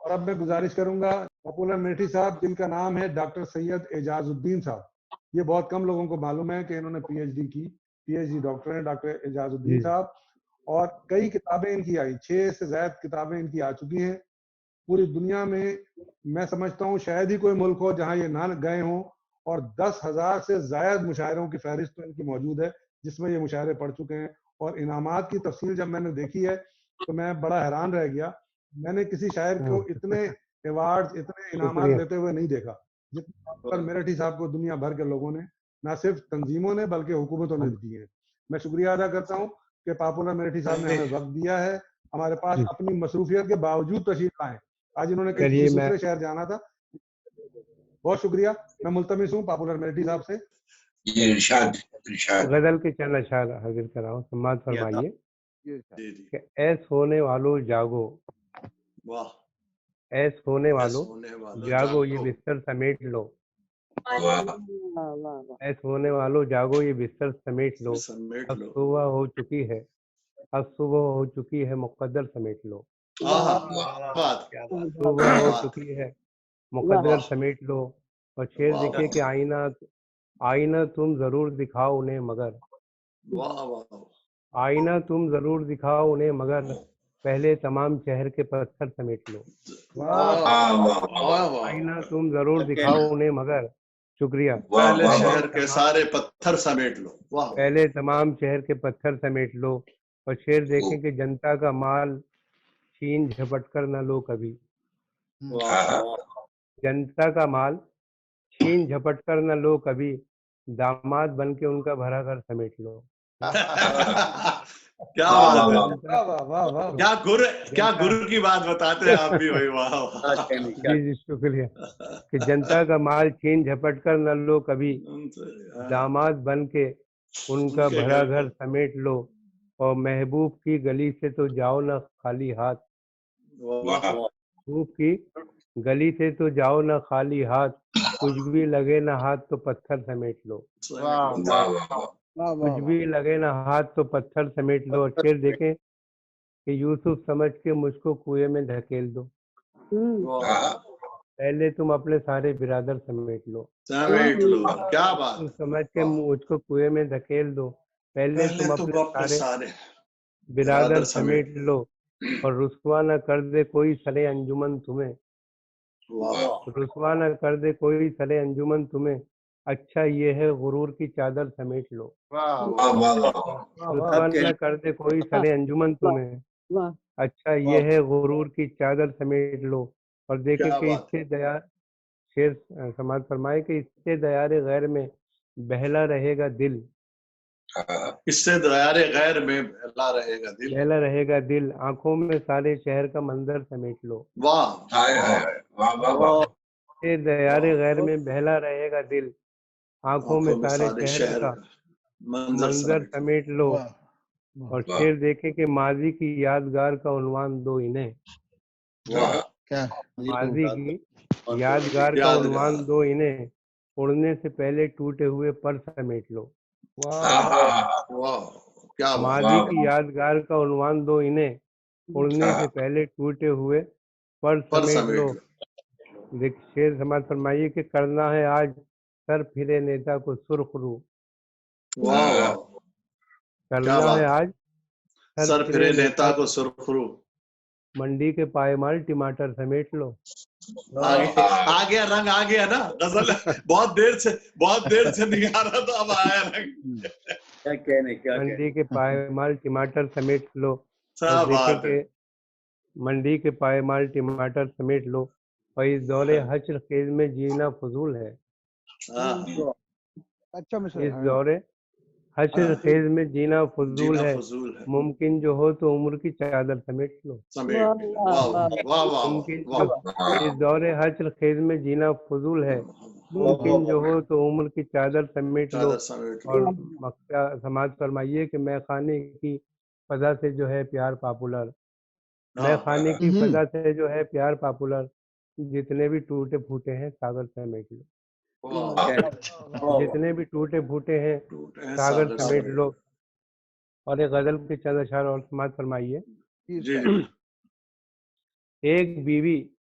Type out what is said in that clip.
اور اب میں گزارش کروں گا پاپولر ملٹری صاحب جن کا نام ہے ڈاکٹر سید اعجاز الدین صاحب. یہ بہت کم لوگوں کو معلوم ہے کہ انہوں نے پی ایچ ڈی کی. پی ایچ ڈی ڈاکٹر ہیں ڈاکٹر اعجاز الدین صاحب, اور کئی کتابیں ان کی آئی, 6 سے زائد کتابیں ان کی آ چکی ہیں. پوری دنیا میں سمجھتا ہوں شاید ہی کوئی ملک ہو جہاں یہ نہ گئے ہوں, اور 10,000 سے زائد مشاعروں کی فہرست ان کی موجود ہے جس میں یہ مشاعرے پڑھ چکے ہیں. اور انعامات کی تفصیل جب میں نے دیکھی ہے تو میں بڑا حیران رہ گیا. میں نے کسی شاعر کو اتنے ایوارڈ, اتنے انعامات لیتے ہوئے نہیں دیکھا جتنے میرٹھی صاحب کو دنیا بھر کے لوگوں نے, نہ صرف تنظیموں نے بلکہ حکومتوں نے دی ہے. میں شکریہ ادا کرتا ہوں کہ پاپولر میرٹھی صاحب نے ہمیں وقت دیا ہے, ہمارے پاس اپنی مصروفیت کے باوجود تشریف لائے. آج انہوں نے کسی دوسرے شہر جانا تھا. بہت شکریہ. میں ملتمس ہوں پاپولر میرٹھی صاحب سے غزل کے چند اشعار حاضر کراؤں. سماعت فرمائیے کہ اے سونے والو جاگو, اے سونے والو جاگو یہ بستر سمیٹ لو, اے سونے والو جاگو یہ بستر سمیٹ لو, اب صبح ہو چکی ہے, اب صبح ہو چکی ہے مقدر سمیٹ لو, صبح ہو چکی ہے مقدر سمیٹ لو. اور شعر دیکھیے کہ آئینہ تم ضرور دکھاؤ انہیں مگر, آئینہ تم ضرور دکھاؤ انہیں مگر پہلے تمام شہر کے پتھر سمیٹ لو. آئینہ تم ضرور دکھاؤ انہیں مگر, شکریہ, پہلے شہر کے سارے پتھر سمیٹ لو, پہلے تمام شہر کے پتھر سمیٹ لو. اور شعر دیکھیں کہ جنتا کا مال چھین جھپٹ کر نہ لو کبھی, جنتا کا مال چھین جھپٹ کر نہ لو کبھی, داماد بن کے ان کا بھرا گھر سمیٹ لو. کیا بات ہے, کیا گر کی بات بتاتے ہیں آپ بھی بھائی. واہ جی شکریہ. کہ جنتا کا مال چھین جھپٹ کر نہ لو کبھی, داماد بن کے ان کا بھرا گھر سمیٹ لو. اور محبوب کی گلی سے تو جاؤ نہ خالی ہاتھ, محبوب کی گلی سے تو جاؤ نہ خالی ہاتھ, کچھ بھی لگے نہ ہاتھ تو پتھر سمیٹ لو, کچھ بھی لگے نہ ہاتھ تو پتھر سمیٹ لو. اور شعر دیکھیں کہ یوسف سمجھ کے مجھ کو کنویں میں دھکیل دو, پہلے تم اپنے سارے برادر سمیٹ لو, کیا بات, یوسف سمجھ کے مجھ کو کنویں میں دھکیل دو, پہلے تم اپنے سارے برادر سمیٹ لو. اور رسوا نہ کر دے کوئی سرے انجمن تمہیں, رسوا نہ کر دے کوئی سرے انجمن تمہیں, اچھا یہ ہے غرور کی چادر سمیٹ لو, رسوا نہ کر دے کوئی سرے انجمن تمہیں, اچھا یہ ہے غرور کی چادر سمیٹ لو. اور دیکھیں کہ اس سے شعر سماعت فرمائے کہ اس سے دیار غیر میں بہلا رہے گا دل, اس سے دیار غیر میں بہلا رہے گا دل, بہلا رہے گا دل, آنکھوں میں سارے شہر کا منظر سمیٹ لو. سے دیار غیر میں بہلا رہے گا دل, آنکھوں میں سارے شہر کا منظر سمیٹ لو. اور شعر دیکھیں کہ ماضی کی یادگار کا عنوان دو انہیں, ماضی کی یادگار کا عنوان دو انہیں, اڑنے سے پہلے ٹوٹے ہوئے پر سمیٹ لو. ماضی کی یادگار کا عنوان دو انہیں, اڑنے سے پہلے ٹوٹے ہوئے پر سمیٹ لو. دیکھ شعر سماعت فرمائیے کہ کرنا ہے آج سر پھرے نیتا کو سرخ رو, کرنا ہے آج سر پھرے نیتا کو سرخ رو, منڈی کے پائمال ٹماٹر سمیٹ لو. آ گیا رنگ, آ گیا نا غزل, بہت دیر سے نہیں آ رہا تھا, اب آیا رنگ. منڈی کے پائمال ٹماٹر سمیٹ لو. اور دیکھیں کہ منڈی کے پائمال ٹماٹر سمیٹ لو. اور اس دور حشر خیز میں جینا فضول ہے, اس دور حشر خیز میں جینا فضول ہے, ممکن جو ہو تو عمر کی چادر سمیٹ لو. ممکن اس دور حشر خیز میں جینا فضول ہے, ممکن جو ہو تو عمر کی چادر سمیٹ لو. اور سماعت فرمائیے کہ میں خانے کی فضا سے جو ہے پیار پاپولر, میں خانے کی فضا سے جو ہے پیار پاپولر, جتنے بھی ٹوٹے پھوٹے ہیں ساگر سمیٹ لو, جتنے بھی ٹوٹے پھوٹے ہیں ساگر سمیٹ لو. اور ایک غزل کے چند اشعار اور سماعت فرمائیے. ایک بیوی